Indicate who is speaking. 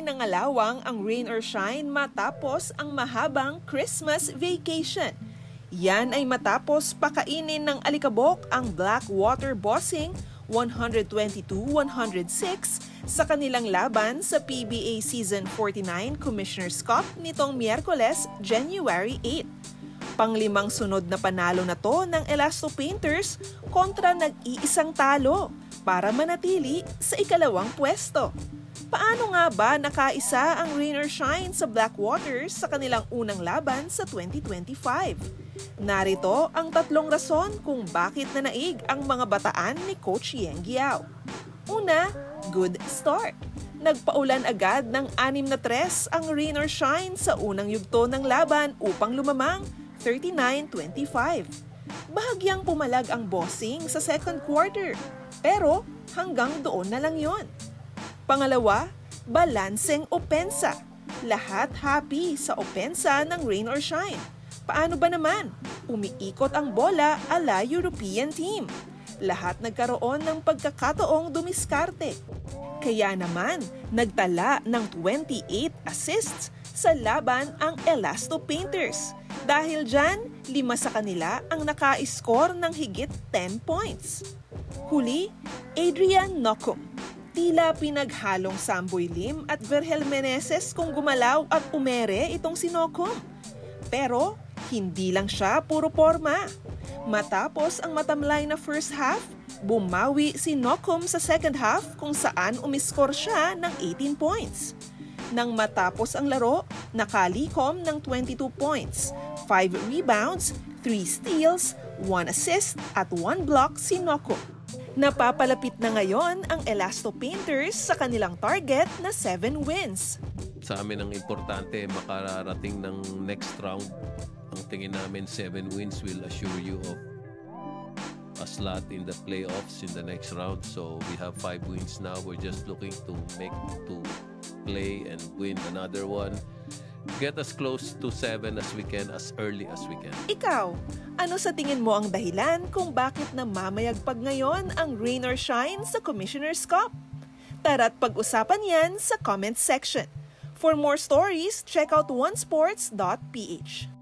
Speaker 1: nangalawang ang rain or shine matapos ang mahabang Christmas vacation. Yan ay matapos pakainin ng alikabok ang Blackwater Bossing 122-106 sa kanilang laban sa PBA Season 49 Commissioner's Cup nitong Miyerkules, January 8. Panglimang sunod na panalo na to ng Elasto Painters kontra nag-iisang talo para manatili sa ikalawang pwesto. Paano nga ba nakaisa ang rain or shine sa Blackwater sa kanilang unang laban sa 2025? Narito ang tatlong rason kung bakit nanaig ang mga bataan ni Coach Yeng Guiao. Una, good start. Nagpaulan agad ng 6-3 ang rain or shine sa unang yugto ng laban upang lumamang 39-25. Bahagyang pumalag ang bossing sa second quarter, pero hanggang doon na lang yon. Pangalawa, balanseng opensa. Lahat happy sa opensa ng rain or shine. Paano ba naman? Umiikot ang bola ala European team. Lahat nagkaroon ng pagkakataong dumiskarte. Kaya naman, nagtala ng 28 assists sa laban ang Elasto Painters. Dahil dyan, 5 sa kanila ang naka-score ng higit 10 points. Huli, Adrian Nocum. Tila pinaghalong Samboy Lim at Vergel Meneses kung gumalaw at umere itong si Nocum. Pero hindi lang siya puro porma. Matapos ang matamlay na first half, bumawi si Nocum sa second half kung saan umiskor siya ng 18 points. Nang matapos ang laro, nakalikom ng 22 points, 5 rebounds, 3 steals, 1 assist at 1 block si Nocum. Napapalapit na ngayon ang Elasto Painters sa kanilang target na 7 wins.
Speaker 2: Sa amin ang importante makararating ng next round. Ang tingin namin 7 wins will assure you of a slot in the playoffs in the next round. So we have 5 wins now. We're just looking to play and win another one. Get as close to 7 as we can, as early as we can.
Speaker 1: Ikaw, ano sa tingin mo ang dahilan kung bakit namamayagpag ngayon ang rain or shine sa Commissioner's Cup? Tara't pag-usapan yan sa comment section. For more stories, check out onesports.ph.